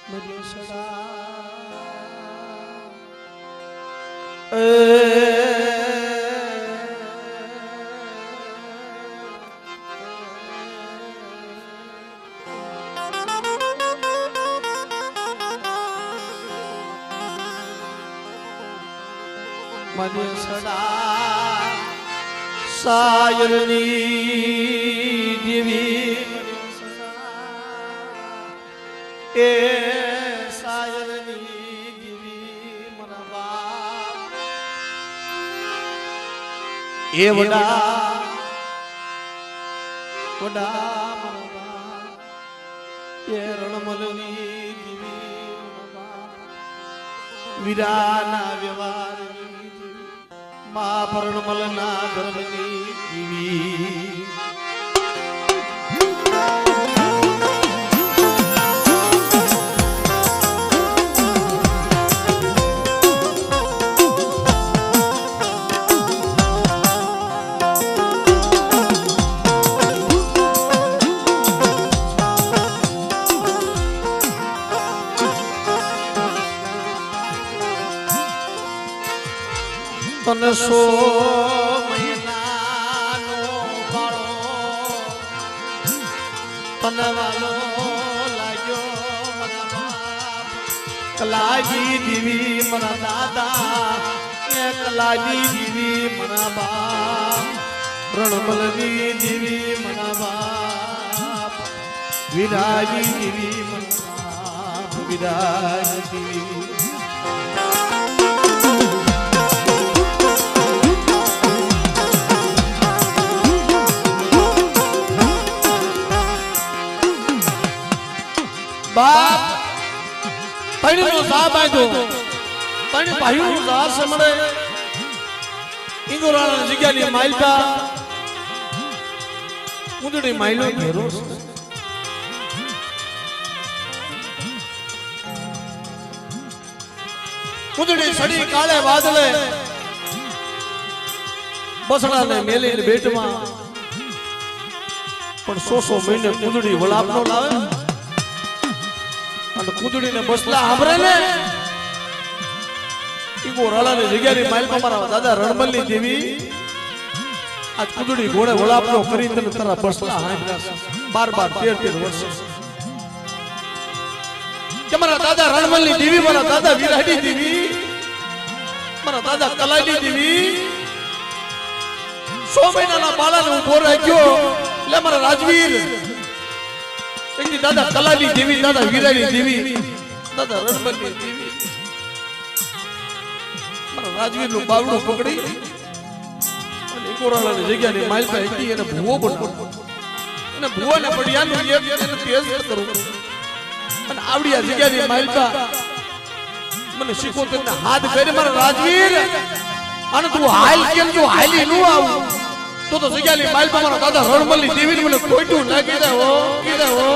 મર્યો સડા મર્યો સડા સાયરની દેવી એ સાયરની દેવી મરા બાપ એ વડા વડા મરા બાપ એ રણમલની દેવી મરા બાપ વીરાના વ્યવહારની દેવી મા પરણમલના ધર્મની દેવી તને 100 મહિનાનો બાળો તને વાલો લાગ્યો મારા બાપ કલાજી દેવી મારા દાદા એ કલાજી દેવી મારા બાપ રણમલની દેવી મારા બાપ વિરાજી દેવી મારા બાપ વિરાજી દેવી બાપ પૈણીનો સાપ આયો પૈણી ભાઈનું ઝાર સમડે ઇંગોરાના જગ્યાની માઈલતા કુંદડી માઈલો ઘેરો કુંદડી સડી કાળે વાદળે બસડાને મેલીને બેટમાં પણ 100 મહિને કુંદડી વલાપનો લાવે અને કુંદડીને બસલા આભરે ને ઈગો રાળાની જગ્યાની માઈલમાં મારા દાદા રણમલની દેવી આ કુંદડી ઘોડે વળાપનો કરી તને તારા બસલા હાંભળ્યા 12 વર્ષ કે મારા દાદા રણમલની દેવી મારા દાદા વિરાડી દેવી મારા દાદા કલાજી દેવી 100 મહિનાના બાળાને ઉભો રાખ્યો એટલે મારા રાજવીર એકદી દાદા કલાજી દેવી દાદા વીરાની દેવી દાદા રણમલની દેવી મારા રાજવીર નું બાવડું પકડી અને કોરાળાની જગ્યાની માઇલ પર એકદી એને ભૂવો બનાવ્યો અને ભૂવાને પડિયાનું એક એને તેજ કરું અને આવડિયા જગ્યાની માઇલ પર મને શીખોતર ને હાથ કરી મારા રાજવીર અને તું હાલ કેમ જો હાલી નું આવું તો જગ્યાની માઇલ પર મારા દાદા રણમલની દેવી મને કોઈટું લાગી દે હો કીધે હો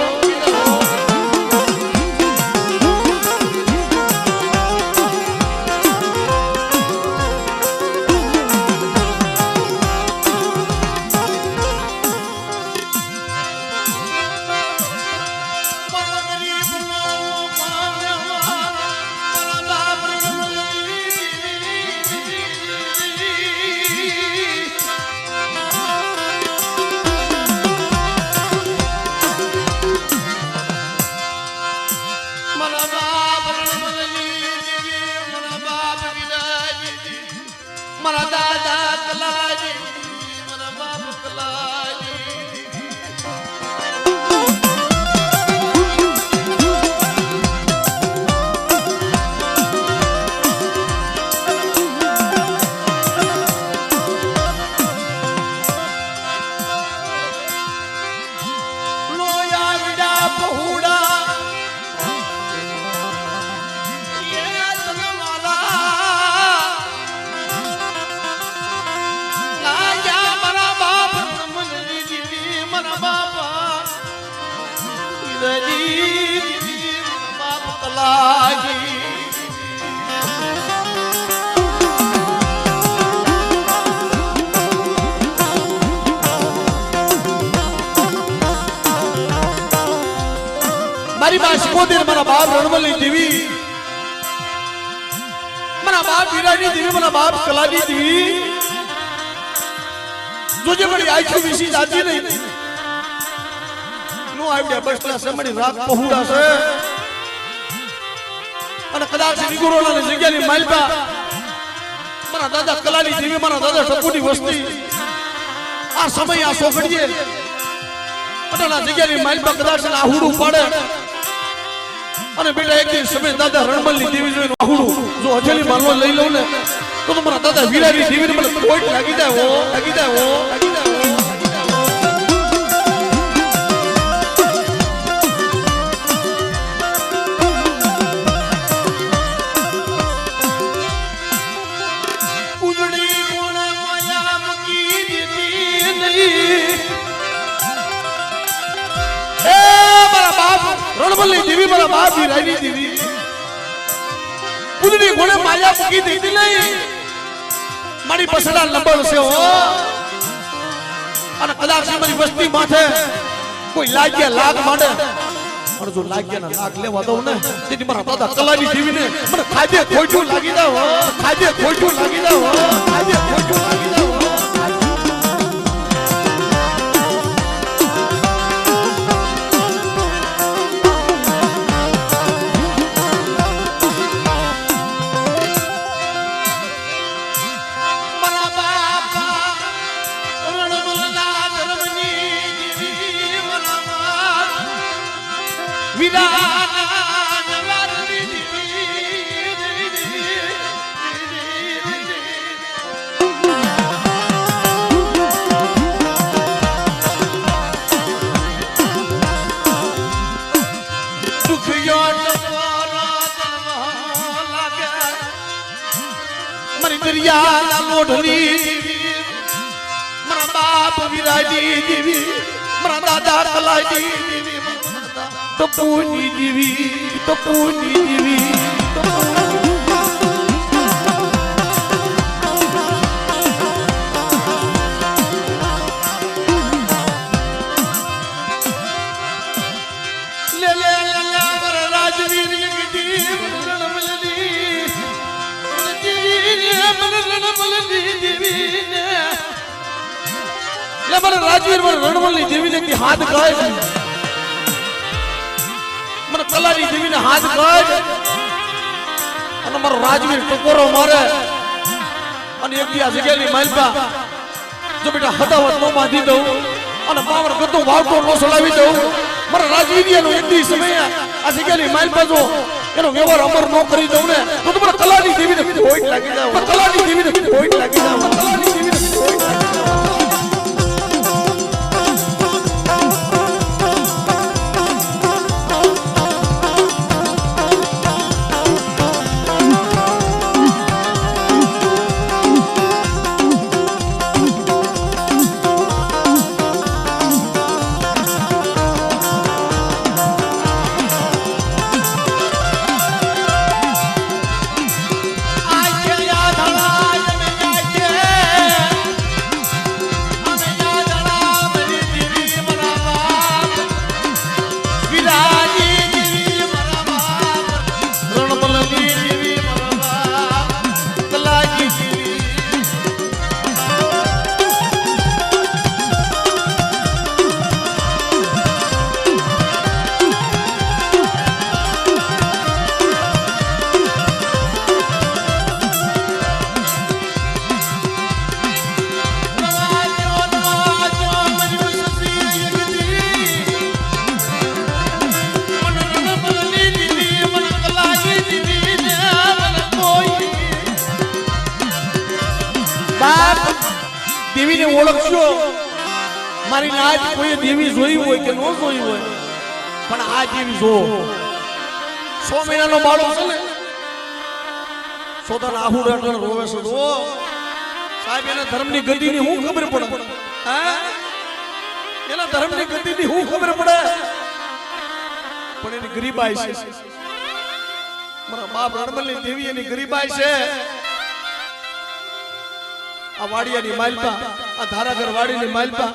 મારા દાદા કલાજી મારા બાપ કલાજી લોયા વિડા પહોડા સિકોતેર મારા બાપ રણમલની દેવી મારા બાપ વીરાની દેવી મારા બાપ કલાની દેવી જોજે મારી આંખો વિસી જાતી નહીં નો આવડ્યા બસના સમણી રાત પહોળા છે અને કદાચ નિગુરોલાની જગ્યાની માલપા મારા દાદા કલાની દેવી મારા દાદા ટપુની વસ્તી આ સમય આ સોગડીએ અટલા જગ્યાની માલપા કદાચ આહુડું પાડે અને બેટા એક દિન સમય દાદા રણમલની દેવી જોઈને આહુડું જો અજલી માનવા લઈ લઉં ને તો મારા દાદા વીરાની દેવીને મને કોઈ લાગી જાય હો લાગી જાય હો લાગી જાય હો રણમલની દેવી મારા બાપ વીરાની દેવી કુદડી ઘોડે માયા મૂકી દીધી નહીં મારી પસડા લંબળ છે હો અને કદાચ મારી વસ્તી માથે કોઈ લાગ્યા લાગ માંડે પણ જો લાગ્યા ના લાગ લેવા દઉં ને તેથી મારા દાદા કલાની દેવીને મને ખાજે ખોટું લાગી દે હો ખાજે ખોટું લાગી દે હો ખાજે ખોટું લાગી દે હો મારા બાપ વીરાની દેવી મારા દાદા કલાની દેવી ટપુની દેવી ટપુની દેવી રાજવીર રણમલની દેવીને હાથ કાઢ મને કલાની દેવીને હાથ કાઢ અને મારો રાજવીર ટકોરો મારે અને એક દી આ જગ્યાની માલપા જો બેટા હદાવત નો બાંધી દઉં અને પાવર ગતો વાવતો નો ચલાવી દઉં મારા રાજવીરિયાનો એક દી સમય આ જગ્યાની માલપા જો એનો વ્યવહાર અમર નો કરી દઉં ને તો તમારા કલાની દેવીને ભોઈટ લાગી જાય કલાની દેવીને ભોઈટ લાગી જાય કલાની દેવીને ભોઈટ લાગી જાય દેવીને ઓળખશો મારી નાચ કોઈ દેવી જોઈ હોય કે નો જોઈ હોય પણ આ દેવી જો 100 મહિનાનો બાળો છે ને સોદા આહુડ અટણ રોવે છે તો સાહેબ એના ધર્મની ગતિની હું ખબર પડે હા એના ધર્મની ગતિની હું ખબર પડે પણ એની ગરીબાઈ છે મારા બાપ રણમલની દેવી એની ગરીબાઈ છે આ વાડિયાની માલપા આ ધારાગર વાડીની માલપા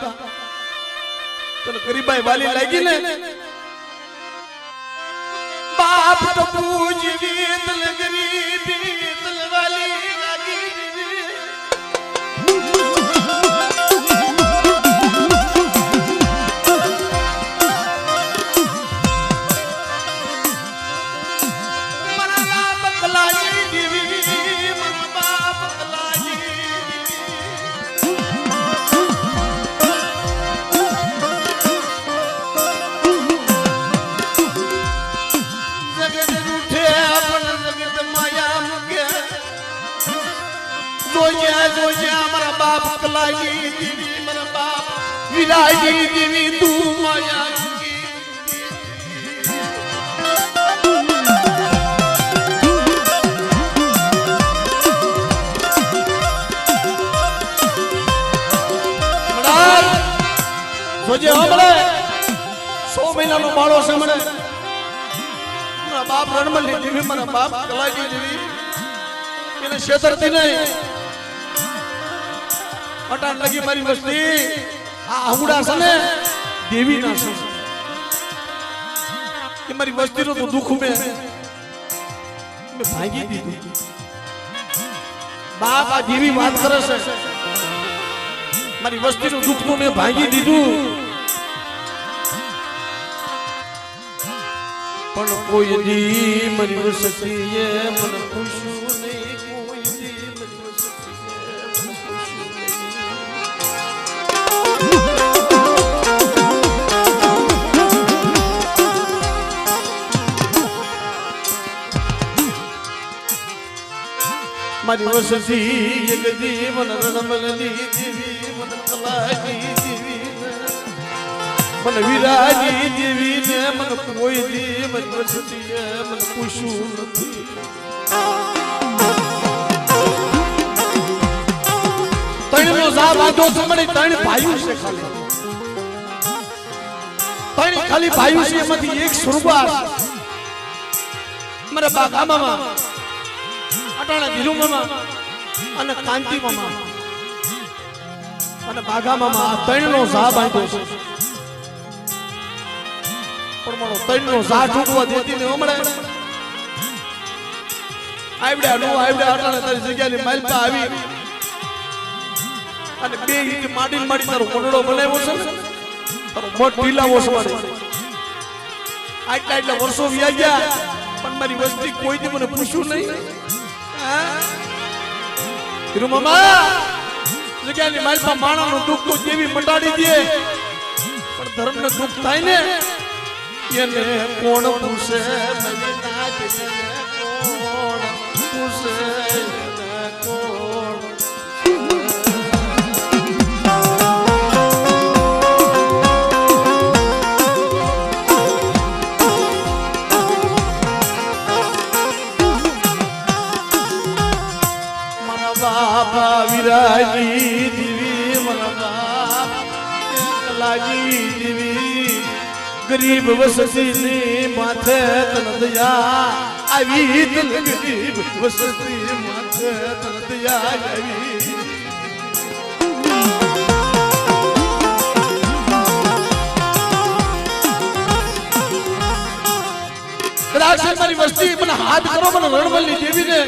તો ગરીબાઈ વાલી લાગી ને बाप टपू जीवी दिल गरीबी दिल वाली लागी मरा बाप कलाजी जीवी मरा बाप कलाजी जोजे हमारा बाप कलाजी देवी मेरा बाप विराजी देवी तू माया जोजे हमरे 100 महीना नो बाळो છે મને મારા બાપ રણમલ દેવી મારા બાપ કલાજી દેવી એને છેતરતી નહીં અટાણ લગી મારી વસ્તી આ આહુડા છે ને દેવી ના છે કે મારી વસ્તી નો તો દુખ મે ભાગી દીધું બાપ આ દેવી વાત કરે છે મારી વસ્તી નું દુખ નું મેં ભાગી દીધું પણ કોઈ દી મારી વસ્તીએ મને પૂછ્યું નહીં કોઈ દી મારી મારી વસતી એક જીવન રણમલની દેવી મન કલાજી દેવી મન વિરાજી દેવી ને મન કોઈ દી મારી વસતી મન પૂછ્યું નથી તણનો સાબ આજો સમણે તણ ભાઈઓ છે ખાલી તણ ખાલી ભાઈઓ છે એમાંથી એક સુરબાર મારા બાગા મામા અટાણા ધીરુ મામા અને કાંતિ મામા અને બાગા મામા આ ત્રણનો ઝા બાંધ્યો છે પણ મારો ત્રણનો ઝા તૂટવા દેતી ને હમણે આવડ્યા અટાણા તારી જગ્યાની માઇલ પા આવી અને બે ઈટ માડી તારો કોડડો બનાવ્યો છે ને તારો મોટ ઢીલાવો છે મારે આટલા વર્ષો વ્યા ગયા પણ મારી વસ્તી કોઈ દી મને પૂછ્યું નહીં હીરુ મામા જગ્યાની માલપા માણાનો દુઃખ તો દેવી મટાડી દે પણ ધર્મને દુઃખ થાય ને એને કોણ પૂછે મને નાચ કોણ પૂછે કોણ બાપા વિરાજી દેવી મારા બાપ કલાજી દેવી ગરીબ વસતી ની માથે તન દયા આવી દિલ ગરીબ વસતી માથે તન દયા આવી રાક્ષસ મારી વસ્તી મને હાથ કરો મને રણમલની દેવી ને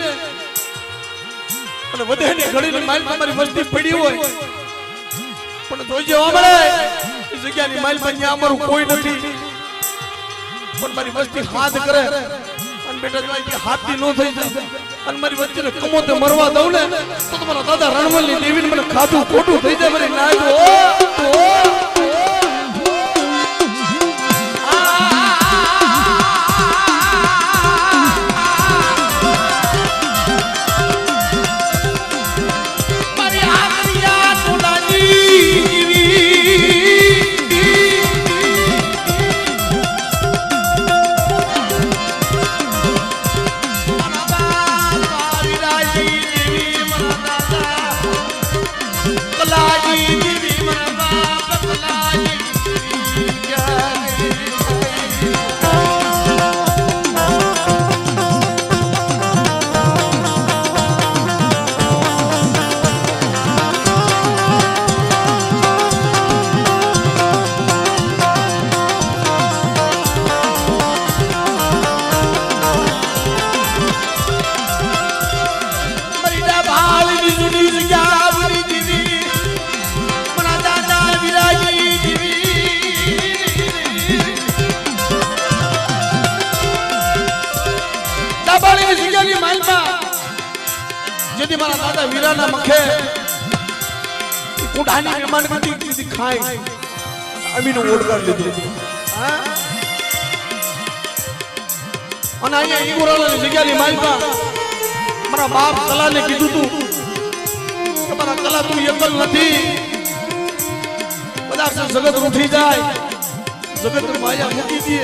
અને વધેની ઘડીની માઇલ તમારી વસ્તી પડી હોય પણ જોજે ઓમળે એ જગ્યાની માઇલ પર ન્યા અમારું કોઈ નથી પણ મારી વસ્તી હાથ કરે અને બેટા જો કે હાથથી નો થઈ જાય અને મારી વસ્તીને કમોતે મરવા દઉં ને તો તમારા દાદા રણમલની દેવીને મને ખાધું ખોટું થઈ જાય મારી નાય કલાજી દેવી મારા બાપ બાબાની જગ્યાની માલમાં જેથી મારા દાદા વીરાના મખે કુડાની મહેમાન ગતિ ખાય અમીનો ઓડકાર લીધો હા અને અહીંયા ઈગોરાલાની જગ્યાની માલમાં મારા બાપ કલાને કીધું તું કે મારા કલા તું એકલ નથી બધા જગત ઉઠી જાય જગત માયા મૂકી દે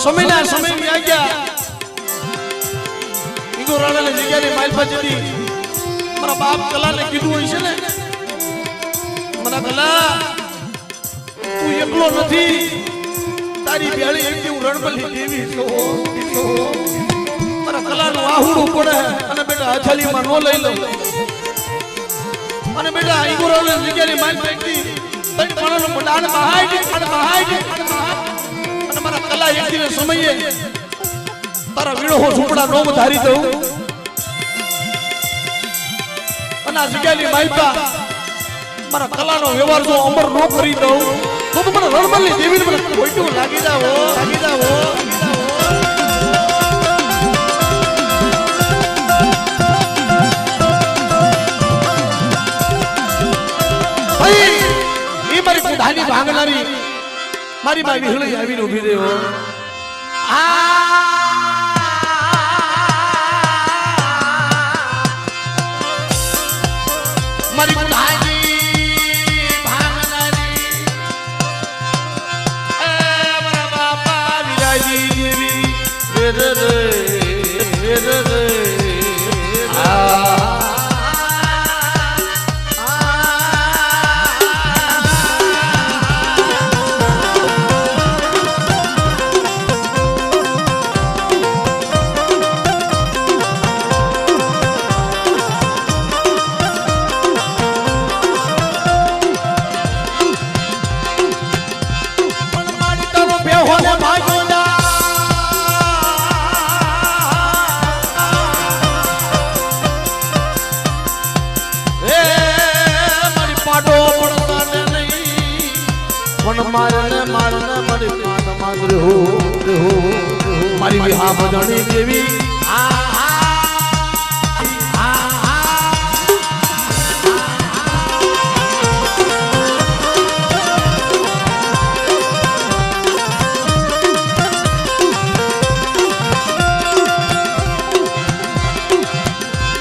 સમયના સમય આ ગયા ઈગોરાલાની જગ્યાની માલપા જતી મારા બાપ કલાને કીધું હોય છે ને મારા કલા તું એકલો નથી તારી બેળી એક હું રણબલી દેવી છો મારા કલાનું આહુડું પડે અને બેટા હથેળીમાં નો લઈ લઉં અને બેટા ઈગોરાલાની જગ્યાની માલપા એકથી તઈ મણનો મંડાણ બહાઈ અને મારા કલા એક દિને સમયે તારા વીણો ઝૂંપડા નો વધારી દઉં અને આ જગ્યાની માલપા મારા કલાનો વ્યવહાર જો અમર નો કરી દઉં તો મને રણબલી દેવીને મને ખોટું લાગી જાવો ભાઈ ઈ મારી કુધાની ભાંગનારી મારી માં વિહળી આવીને ઊભી રહ્યો મારી કુધાની ભાંગનારી મારા બાપા વિરાજી દેવી રે મારી વિહા ભજણી દેવી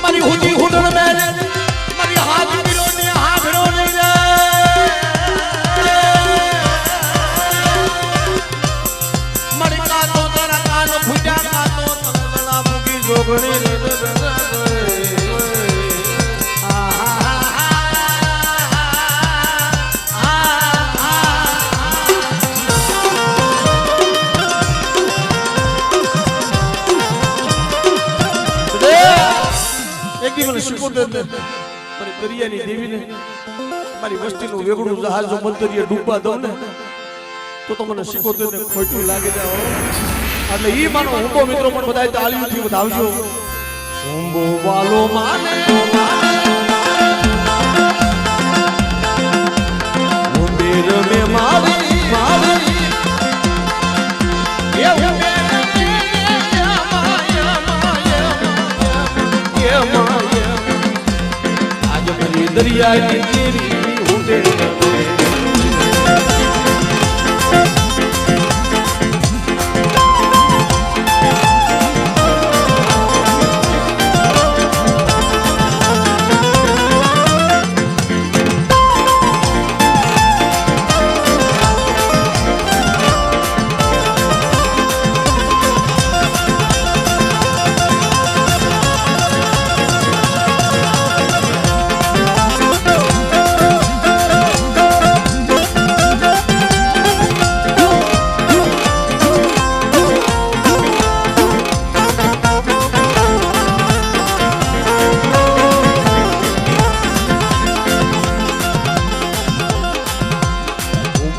મારી હુજી હુડણ મેલે મારી હાથ વિરોને હા વિરોને દરિયાની દેવીને મારી વસ્તીનું વેગળું જહાજ જો મંતરીએ ડૂબવા દઉં ને તો મને શીખોતેર ને ખોટું લાગી જાય એટલે ઈ માનો હુંબો મિત્રો પણ બધાય તાળીઓથી વધાવજો હુંબો વાલો માને હુંબેર મે મારી એ હુંબેર આજ મારી દરિયાની દેવી હુંબેર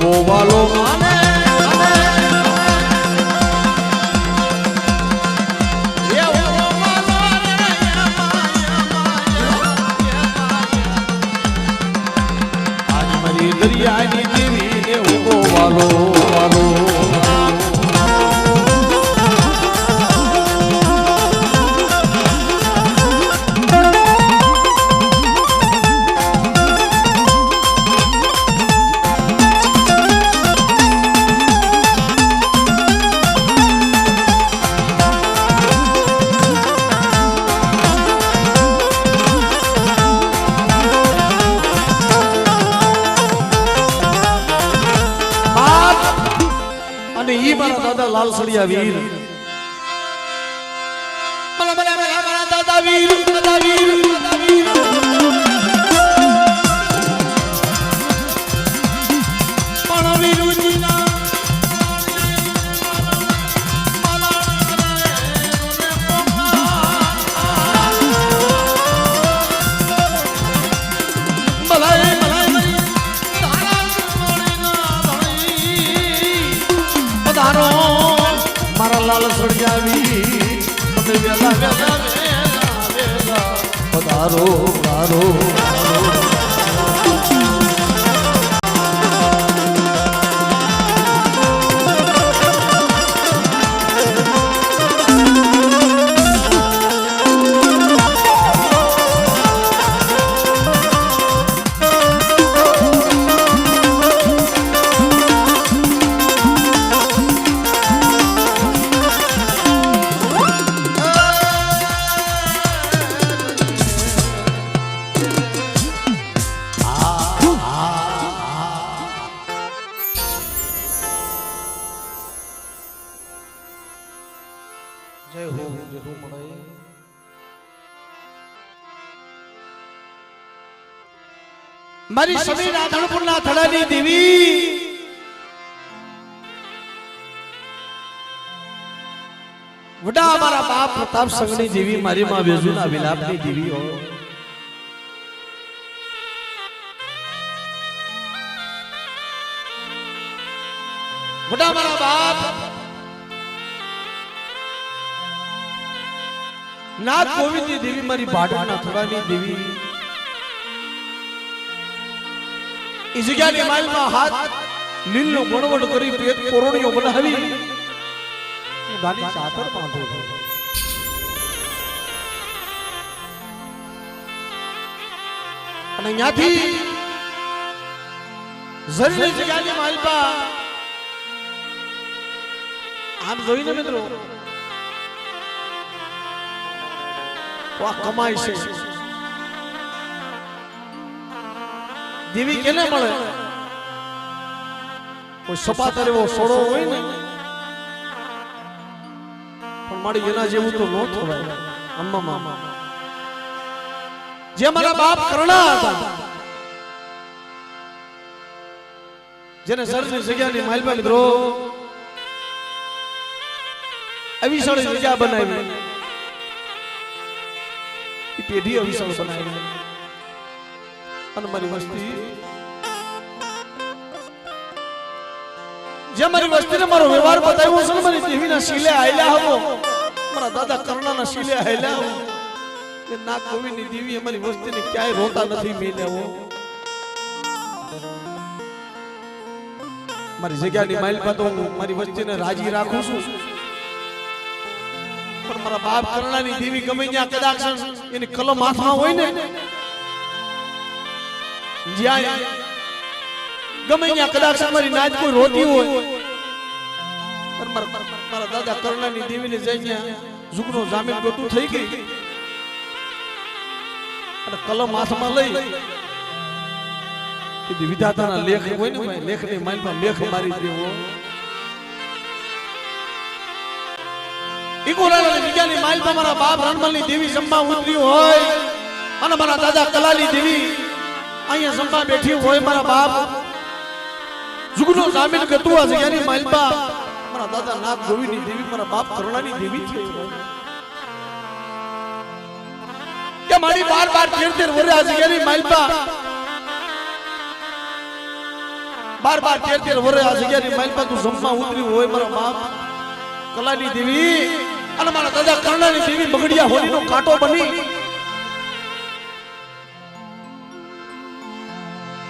ગોવાલો માને દરિયાની દેવી ને ઉગો વાલો વાલો દાદા લાલ સળિયા વીર દાદા વીર દાદા વીર દાદા વીર પણ વીરુજીના મારા લાલ સળિયાવી તમે વેલા વેલા વેલા વેલા પધારો પધારો મારી સમી રાધણપુરના થડાની દેવી વડા મારા બાપ પ્રતાપ સંગની દેવી મારી માં વેજુના વિલાપની દેવી હો વડા મારા બાપ નાથ ગોવિંદની દેવી મારી ભાડના થડાની દેવી ઈ જગ્યાની માલમાં હાથ લીલનો ગણવડ કરી પેટ કોરોણીઓ બનાવી ગાની ચાતર બાંધો અને ત્યાંથી ઝરીની જગ્યાની માલમાં આમ જોઈને મિત્રો આ કમાઈ છે દેવી કેને મળે કોઈ સપાતર એવો સોડો હોય ને પણ મારી એના જેવું તો ન થવાય અમ્મા મામા જે મારા બાપ કરણા હતા જેને સરની જગ્યાની માલમાં મિત્રો અવિશાળ જગ્યા બનાવી એ પેઢી અવિશાળ બનાવી અને મારી વસ્તી જે મારી વસ્તીને મારો વ્યવહાર બતાવ્યો છે મારી દેવીના શીલે આયલા હવો મારા દાદા કર્ણના શીલે આયલા હવો એ ના ગોવિંદની દેવી અમારી વસ્તીને ક્યાંય રોતા નથી મેલ્યા હો મારી જગ્યાની માઇલ પર તો મારી વસ્તીને રાજી રાખું છું પણ મારા બાપ કર્ણાની દેવી ગમે ત્યાં કદાચ એની કલમ હાથમાં હોય ને જ્યાં ગમે ત્યાં કદાચ મારી નાચ કોઈ રોતી હોય મારા દાદા કર્ણાની દેવીને જઈને જુગનો જામીન ગોતું થઈ ગઈ અને કલમ હાથમાં લઈ કે વિધાતાના લેખ હોય ને લેખની માઇલમાં લેખ મારી દેવો ઈકોરાની જગ્યાની માઇલમાં મારા બાપ રણમલની દેવી જમવા ઉતરી હોય અને મારા દાદા કલાની દેવી અહીંયા જમવા બેઠી હોય મારા બાપ જુગનો જામીન ગતું આ જગ્યાની માઇલમાં મારા દાદા નાથ ગોવિંદની દેવી મારા બાપ કરુણાની દેવી છે કે મારી 12 13 વર્ષ આ જગ્યાની માઇલમાં 12 13 વર્ષ આ જગ્યાની માલપા તું જમવા ઉતરી હોય મારા બાપ કલાની દેવી અને મારા દાદા કર્ણાની દેવી બગડિયા હોલીનો કાંટો બની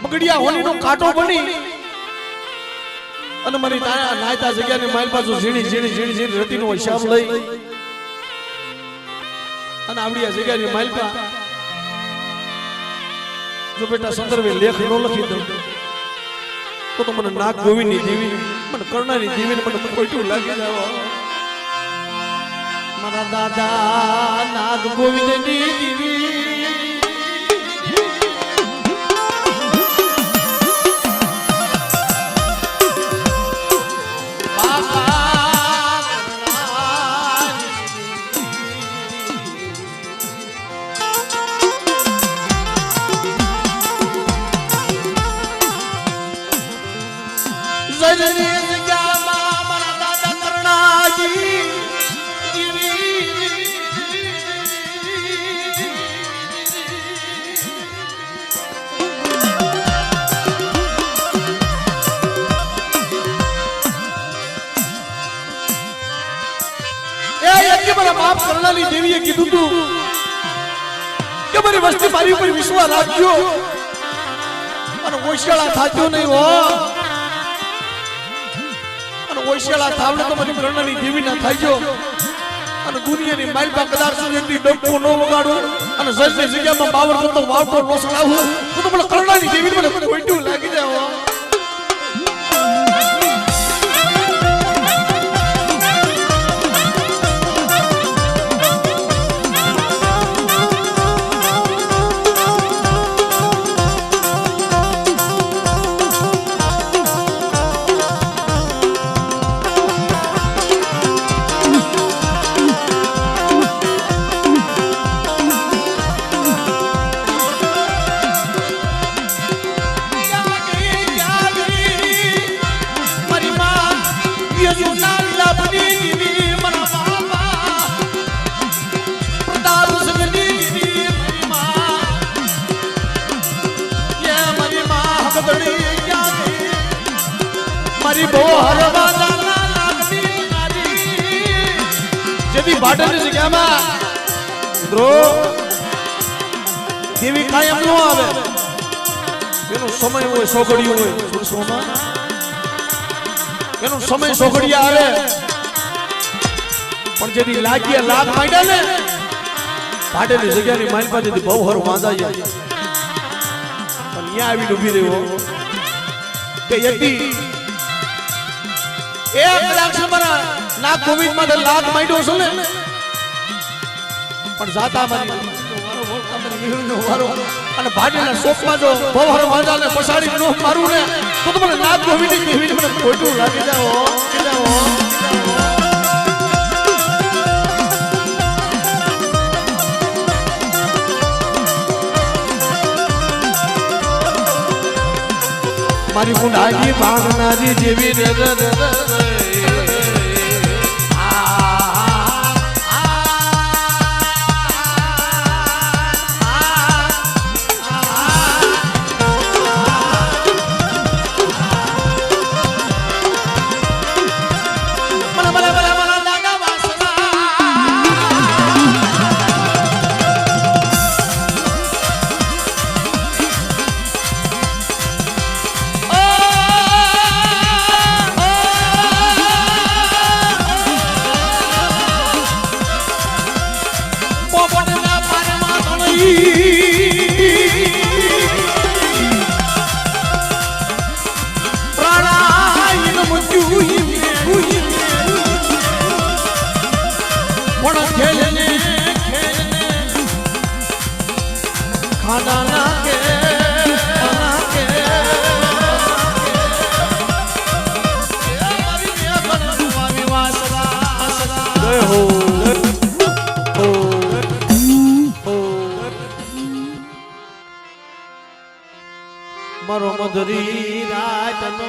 બગડિયા હોલીનો કાંટો બની અને મારી નાયતા જગ્યાની માલપા તું ઝીણી રતીનો હિસાબ લઈ અને આવડી આ જગ્યાની માલપા જો બેટા સંદર્ભે લેખ નો લખી દઉં તો મને નાગ ગોવિંદની દેવી મને કર્ણાની દેવીને મને કોઈટું લાગી જાવ મારા દાદા નાગ ગોવિંદની દેવી બાપ કર્ણાની દેવીએ કીધું તું કે મારી વસ્તી મારી ઉપર વિશ્વાસ રાખજો અને ઓશિયાળા થાજો નહીં હો અને ઓશિયાળા થાવને તો મારી કર્ણાની દેવી ના થાજો અને દુનિયાની માલપા કદાચ સુધી ડંકો ન વગાડો અને જજની જગ્યામાં બાવર કરતો વાવતો ન સડાવું તો મને કર્ણાની દેવી મને કોઈટું લાગી જાય હો દેવી કાયમ ન આવે એનો સમય હોય સોગડિયું હોય પુરુષોમાં એનો સમય સોગડિયા આવે પણ જેથી લાગ્યા લાગ માંડ્યા ને ભાડેની જગ્યાની માઇલ પાસેથી બહુ હર વાંધાઈ જાય પણ ત્યાં આવીને ઊભી રહ્યો કે યતી એક લાખ મારા નાગ ગોવિંદ માટે લાખ માંડ્યો છે ને પણ જાતા મારી અને ભાડીના શોકમાં જો બહર વાંધાને પછાડી નો મારું ને તો મને નાગ ગોવિંદની દેવીને મને ખોટું લાગી જાઓ મારી ગુંડાજી ભાગનારી જેવી મારો મધુરી રાતનો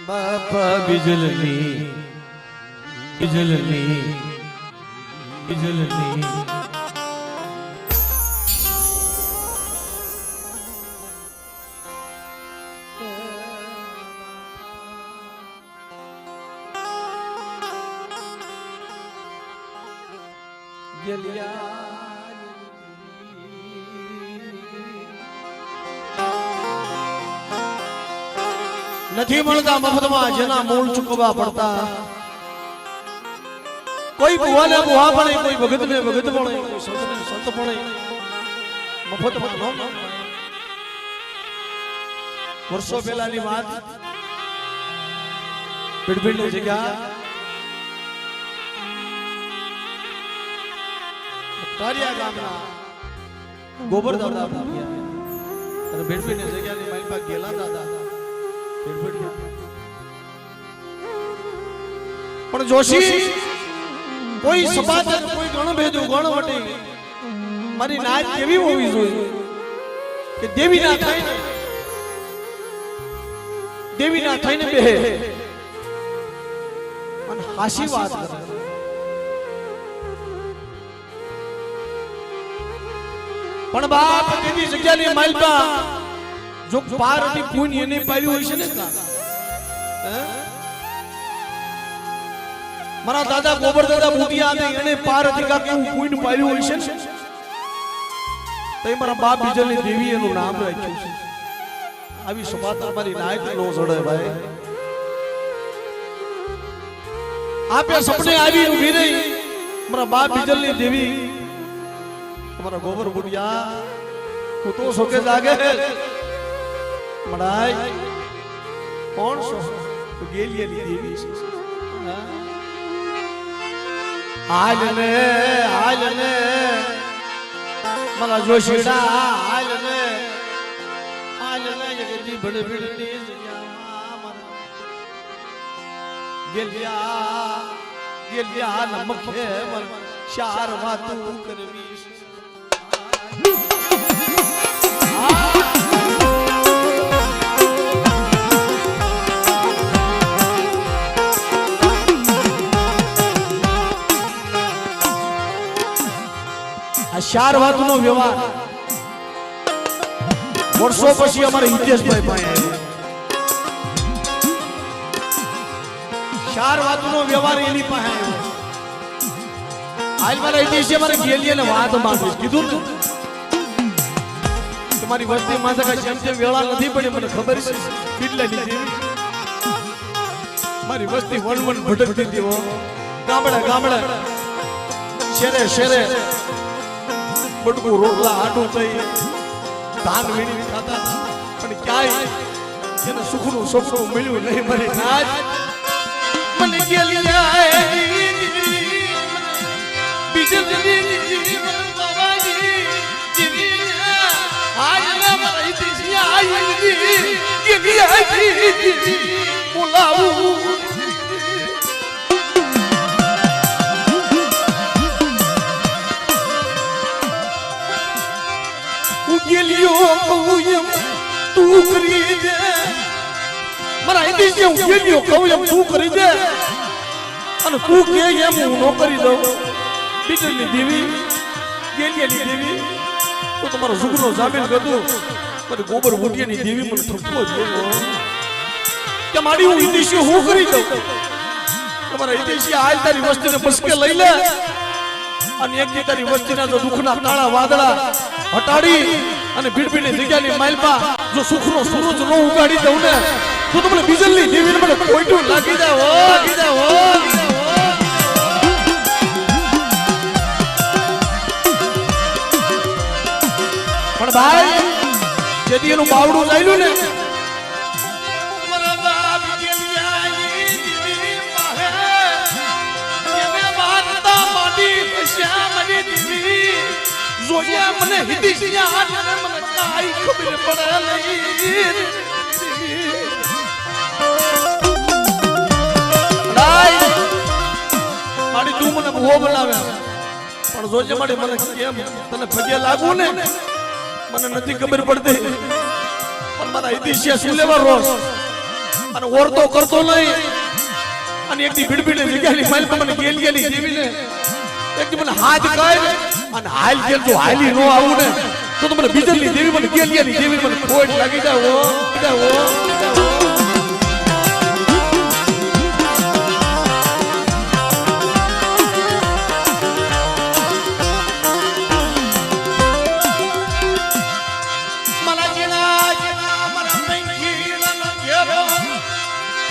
બાપા બીજલની ઇજલની નથી મળતા મફતમાં જેના મૂળ ચૂકવવા પડતા કોઈ ભુવાને ભુવા પડે કોઈ ભગતને ભગત પડે કોઈ સંતને સંત પડે મફતમાં ન મળે વર્ષો પહેલાની વાત પીડપીડની જગ્યા તારિયા ગામના ગોબર દાદા અને ભીડપીડની જગ્યાની મારી પાસે ગેલા દાદા પણ જોશી કોઈ સપાતન કોઈ ગણ ભેદું ગણ વટી મારી નાચ કેવી હોવી જોઈએ કે દેવી ના થઈને બેહે અને હાસી વાત કરે પણ બાપ તેની જગ્યાની માલપા જો પારથી પૂન એને પાડ્યું હોય છે ને મારા દાદા ગોબર દાદા બુટિયા હતા એને પારથી કા કેવું પૂન પાડ્યું હોય છે ને તો મારા બાપ બીજલની દેવી એનું નામ રાખ્યું છે આવી સપાત અમારી નાયક નો જડે ભાઈ આપે સપને આવી ઉભી રહી મારા બાપ બીજલની દેવી તમારા ગોબર બુટિયા હું તો સોકે જાગે મડાઈ કોણ છો તો ગેલિયાની દેવી છે હાલ ને મારા જોશીડા હાલ ને જગતી બડે બડની જગ્યામાં મારા ગેલિયા નમક હે મર ચાર વાતું કરવી ચાર વાતનો વ્યવહાર વર્ષો પછી અમારે હિતેશભાઈ પાસે ચાર વાતનો વ્યવહાર એની પાસે આવ્યો હાલ મારા હિતેશ મારે ગેલીને વાત માંગીશ કીધું ને તમારી વસ્તી માં જેમ જેમ વેળા નથી પડી મને ખબર છે કેટલાની દેવી મારી વસ્તી વન ભટકતી હતી ગામડે શેરે શેરે બટકું રોટલા આટું થઈ ધાન વીણી ખાતા પણ ક્યાંય એને સુખનું સપનું મળ્યું નહીં મારી નાચ મને તું કરી દે મારા હિતેશ હું ગેલિયો કહું એમ તું કરી દે અને તું કે એમ હું ન કરી દઉં બીજલની દેવી ગેલિયાની દેવી તો તમારો સુખનો જામીન કરતું પણ ગોબર બુટિયાની દેવી મને ઠપકો જ કે મારી હું હિતેશ હું કરી દઉં તમારા હિતેશ હાલ તારી વસ્તીને બસકે લઈ લે અને એક તારી વસ્તીના જો દુઃખના કાળા વાદળા હટાડી અને ભીડભીડની જગ્યાની માલપા જો સુખનો સૂરજ ન ઉગાડી દઉં ને તો તમને બીજલની દેવીને મને કોઈટું લાગી જાય હો પણ ભાઈ જેથી એનું બાવડું ચાલ્યું ને જોયા મને હિતેશિયા હાથ મને કાઈ ખબર પડે નહીં મારી તું મને ભૂવો બનાવે પણ જોજે મારી મને કેમ તને પગે લાગુ ને મને નથી ખબર પડતી પણ મારા હિતેશિયા શું લેવા રોસ અને ઓરતો કરતો નહીં અને એક દી ભીડભીડે જગ્યાની માલપા મને ગેલી દેવીને એક દી મને હાથ કાય અને હાલ કેમ જો હાલી નો આવું ને તો મને બીજલની દેવી મને ગેલિયાની દેવી મને ખોટ લાગી જાવ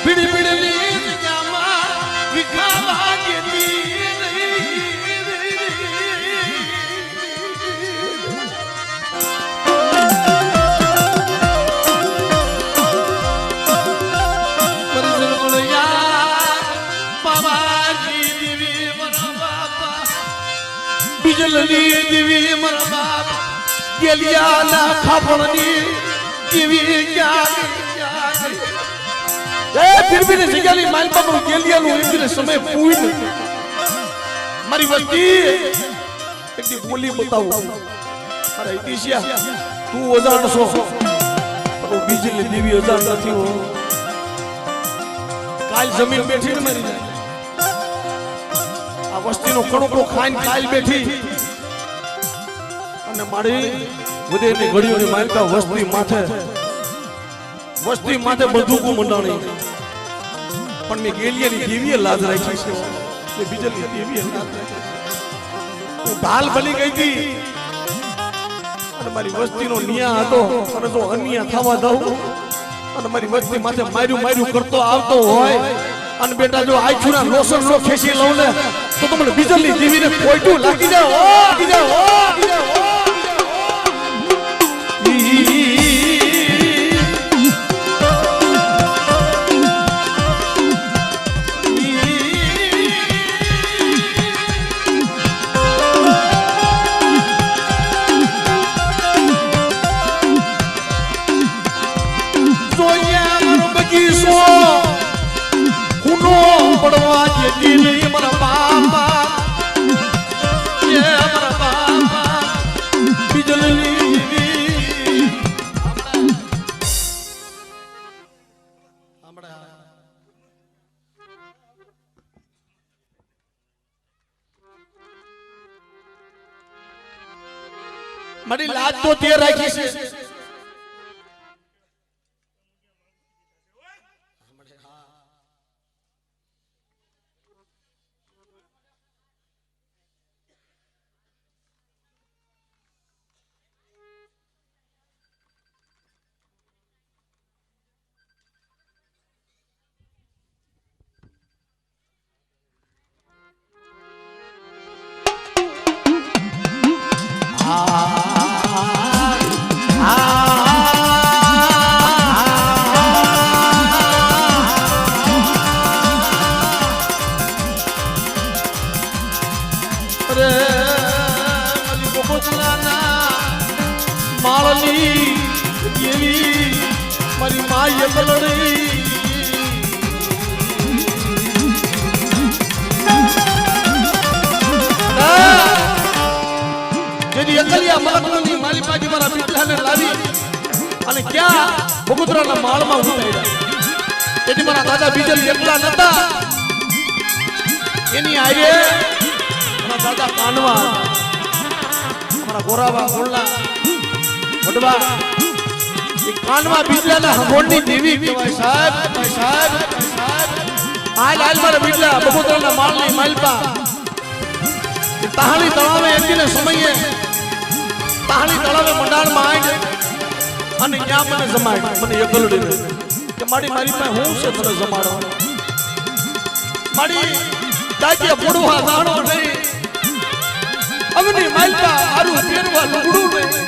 પીડી પીડેલી જગ્યામાં વિખાવા દેતી બીજલની દેવી મારા બાપ ગેલિયાના ખાપણની દેવી ક્યાં फिर भी नहीं जगह नहीं माइल पर गेलिया लो एक दिन समय पूर्ण मारी वस्ती एक दिन बोली बताओ अरे इतिशिया तू वजान सो पर वो बिजली देवी वजान नहीं हो काल जमीन बैठी न मरी जाए आ वस्ती नो कणो को खाइन काल बैठी અને મારી વધેની ઘડીઓની માઇલ કા વસ્તી માથે બંદૂકો મંડાણી પણ મે ગેલિયાની દેવીએ લાજ રાખી છે કે બીજલની દેવીએ લાજ રાખી હું ઢાલ બની ગઈ હતી અને મારી વસ્તીનો નિયા હતો અને જો અન્યા થવા દઉં અને મારી વસ્તી માથે માર્યું કરતો આવતો હોય અને બેટા જો આઈછુના લોસર નો ખેસી લઉં ને તો તમને બીજલની દેવીને કોઈટું લાગી જાય પડવા જેતી નહીં મારા બાપા એ મારા બાપા બીજલની દેવી મારી લાજ તો તે રાખી છે માળની દેવી મારી માય બલડી જેની અકલિયા મલકની માલી પાજી મારા પીઠાને લાવી અને ક્યાં બગુતરાના માળમાં ઉતાર્યા તેથી મારા દાદા બીજલ એકલા નતા એની આયે મારા દાદા કાનવા મારા ગોરાવા બોલના વડવા એ કાનવા બીજલાના હમોણની દેવી કહેવાય સાહેબ હાલ મારા બીજલા બગુતરાના માળની માલપા એ તાહણી તળાવે એકને સમયે તાહણી તળાવે મંડાણમાં આવી અને ત્યાં મને જમાડ મને એકલડીને કે મારી પાસે હું છે તને જમાડો મારી દાજ્યા પડવા જાણો નહીં અવની માલપા આરું ફેરવા લુગડું નહીં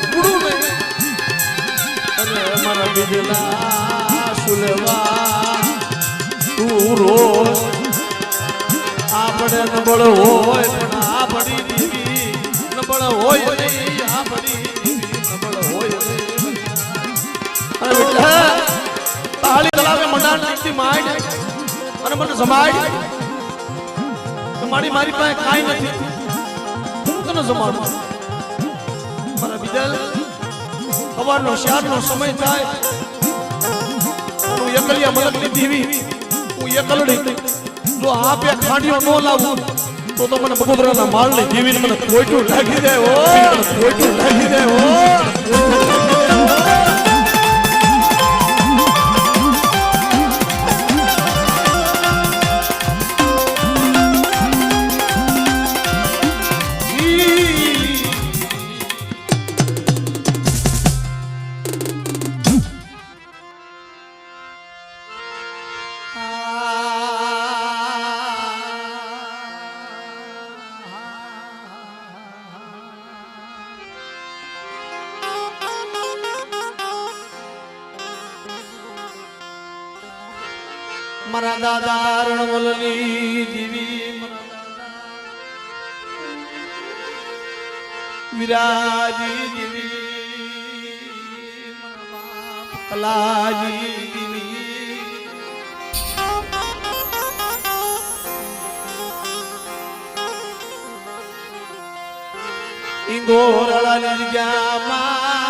અરે મારા બીજલા સુલેવા તું રોજ આપણે નબળ હોય પણ આ બડી દેવી નબળ હોય નહીં આ બડી દેવી નબળ હોય નહીં અરે બેટા તાળી તલાવે મંડાણ નીકળી માય અને મને જમાય મારી પાસે કાઈ નથી હું તને જમાડું મારા બીજલ સવારનો શારનો સમય થાય હું એકલિયા મલકની દેવી હું એકલડી જો આ બે ખાંડીઓ નો લાવું તો મને બગોદરાના માળને જીવીને મને કોઈટું લાગી જાય કોઈટું લાગી જાય મારા દાદા રણવલની દેવી વિરાજી દેવી કલાજી દેવી ઇંગોરળાની જગ્યામાં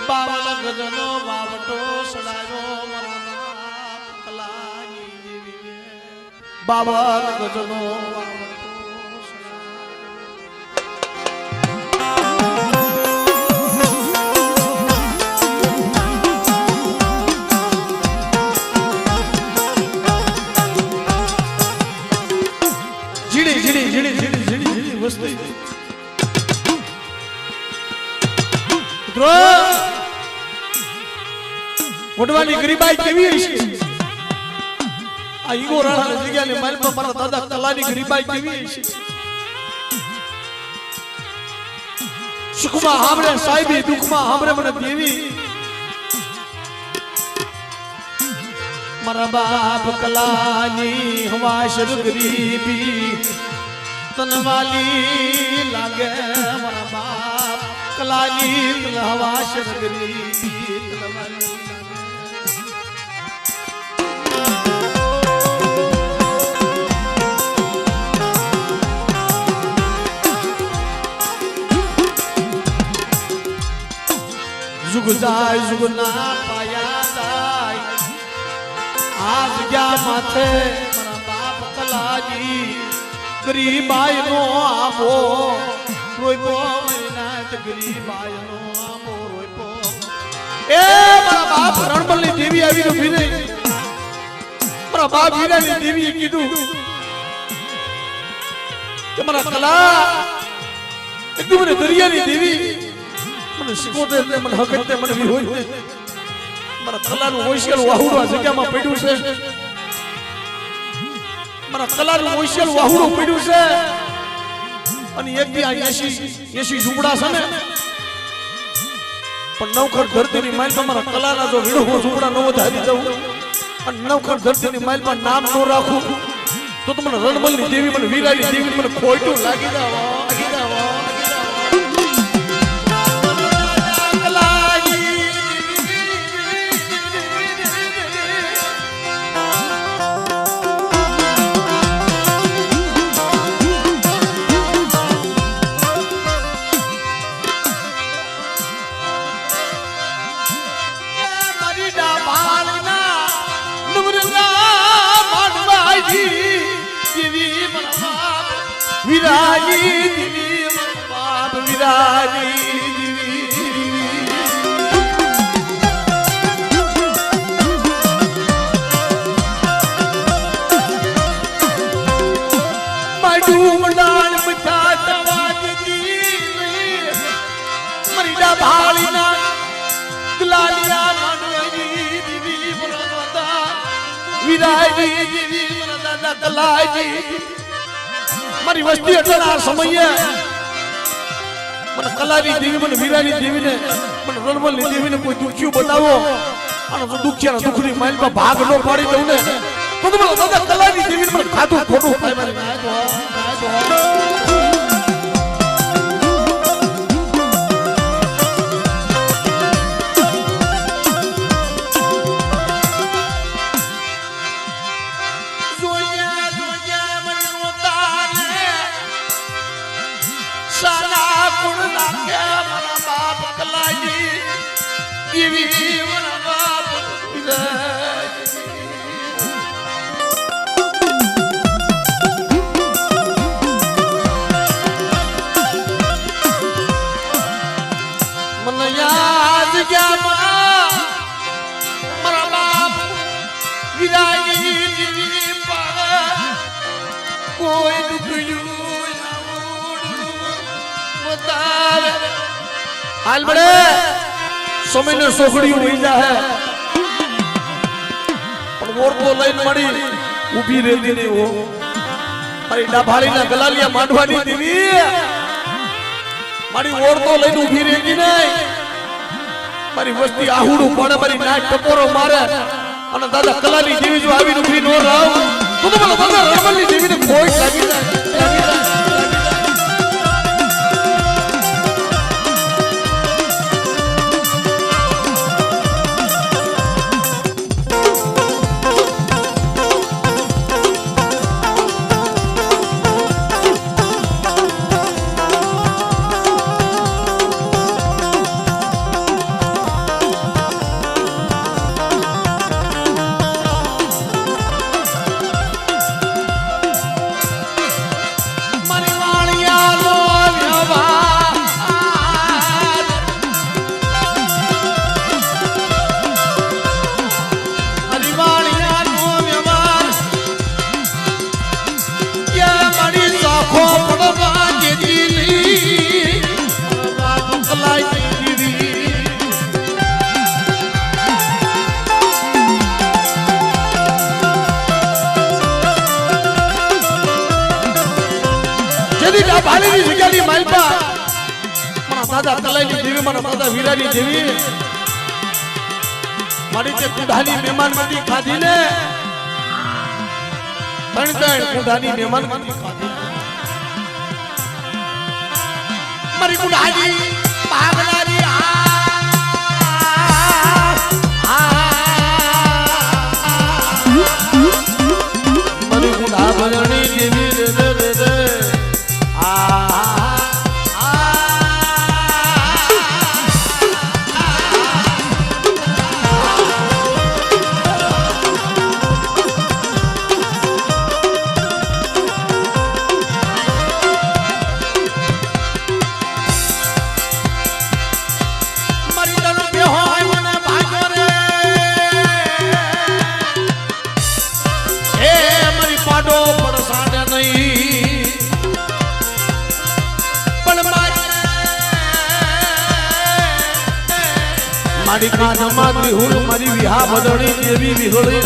બાવન ગજનો વાવટો સડાયો બાવન ગજનો ઝીણી ઝીણી ઝીણી ઝીણી ઝીણી ઝીણી વસ્તુ મોટવાની ગરીબાઈ કેવી હશે આ ઈગો રાણાની જગ્યાની માલમાં મારા દાદા કલાની ગરીબાઈ કેવી હશે સુખમાં હામરે સાહેબી દુઃખમાં હામરે મને દેવી મારા બાપ કલાની હવાશર ગરીબી તનવાલી લાગે મારા બાપ કલાની હવાશર ગરીબી તનવાલી जुग जाय जुग ना पाया जाय आज क्या माथे मरा बाप कलाजी गरीबाई नो आपो रोई पो महीना गरीबाई नो आपो रोई पो ए मरा बाप रणबलनी देवी આવી નો ભીને મરા બાપ વીરાની દેવીએ કીધું કે મરા કલા એકદમ મને દરિયાની દેવી મને શીખોતે એટલે મને હકતે મને વી હોય મારા કલાનું ઓશિયલ વાહુડો આ જગ્યામાં પડ્યું છે મારા કલાનું ઓશિયલ વાહુડો પડ્યું છે અને એક બી આ 80 ઝૂંપડા છે ને પણ નવખર ધરતીની માલમાં મારા કલાના જો વીડો ઝૂંપડા ન વધારી દઉં અને નવખર ધરતીની માલમાં નામ ન રાખું તો મને રણબલની દેવી મને વીરાની દેવી મને ખોટું લાગી જાવ વિરાજી દેવી બાપ વિરાજી દેવી માડું મંડાળ મથા તવાજી મરીડા ભાળીના દલાલિયા માડવાજી દેવી મરદાદા વિરાજી દેવી મરદાદા કલાજી મારી વસ્તી એટલા સમયે મને કલાની દેવી મને વીરાની દેવીને મને રણબલની દેવીને કોઈ દુખ્યું બતાવો અને તો દુખિયાના દુખની માઇલમાં ભાગ ન પાડી દઉં ને તો મને દાદા કલાની દેવીને મને ખાધું ખોટું થાય મારી કોઈ દુખ્યું બતાવે હાલ બડે સમયને સોખડીઓ હોઈ જાહે પણ ઓરતો લઈને મળી ઊભી રહેતી નહીં હો મારી ડાભાળીના ગલાલિયા માંડવાની દેવી મારી ઓરતો લઈને ઊભી રહેતી નહીં મારી વસ્તી આહુડું પડે મારી નાક ટપોરો મારે અને દાદા કલાની દેવી જો આવીને ઊભી નો રાવ તો મને દાદા રણમલની દેવીને કોઈ લાગી જાય ભાલીની જગ્યાની માલપા મારા દાદા તલાઈની દેવી મારા દાદા વીરાની દેવી મારી તે કુંડાની મહેમાનગતિ ખાધી ને ત્રણ કુંડાની મહેમાનગતિ ખાધી મારી કુંડાની પાગલાની મારી કુંડા ભરણી દેવી મારી કાનમાં વિહુલ મારી વિહા બદણી દેવી વિહોળી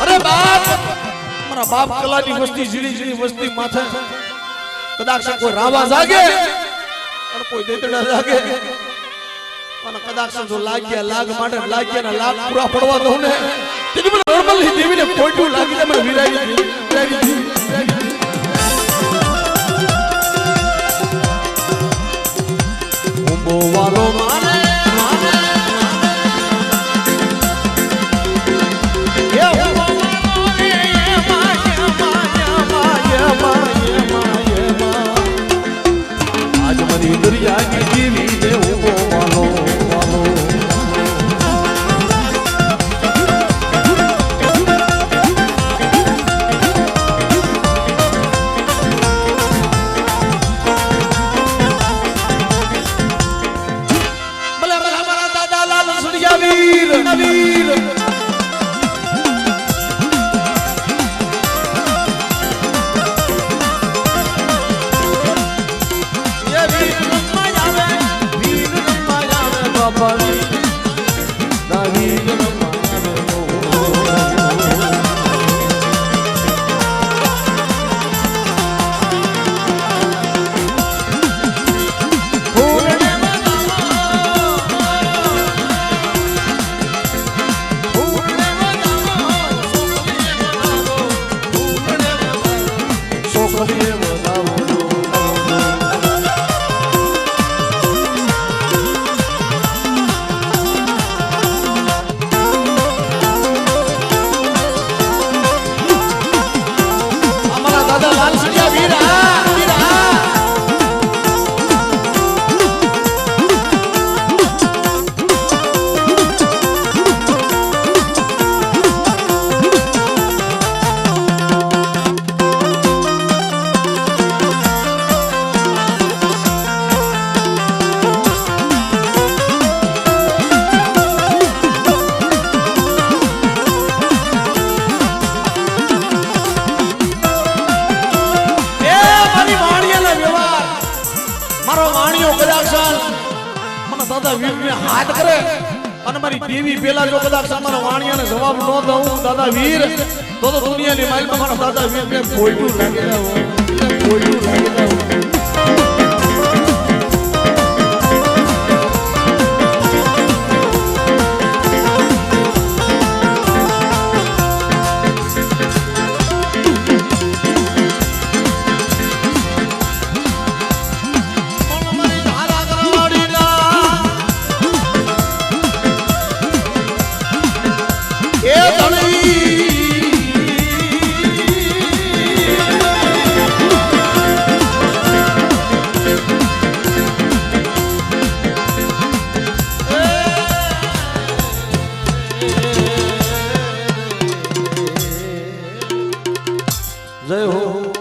અરે બાપ મારા બાપ કલાની વસ્તી ઝીણી ઝીણી વસ્તી માથે કદાચ કોઈ રાવા જાગે અને કોઈ દેતડા જાગે અને કદાચ જો લાગ્યા લાગ માટે લાગ્યા ને લાગ પૂરા પડવા દઉં ને તેની મને નોર્મલી દેવીને ખોટું લાગી તમે વિરાઈ ઉંબો વાલો મારે આજ મારી દરિયાની દેવી ને ઉંબો વાલો સાલ મને દાદા વીરને હાથ કરે અને મારી દેવી પેલા જો કદાચ તમારા વાણિયાને જવાબ ન દઉં દાદા વીર તો દુનિયાની માઇલમાં મારા દાદા વીરને કોઈટું લાગે કોઈટું લાગે જય હો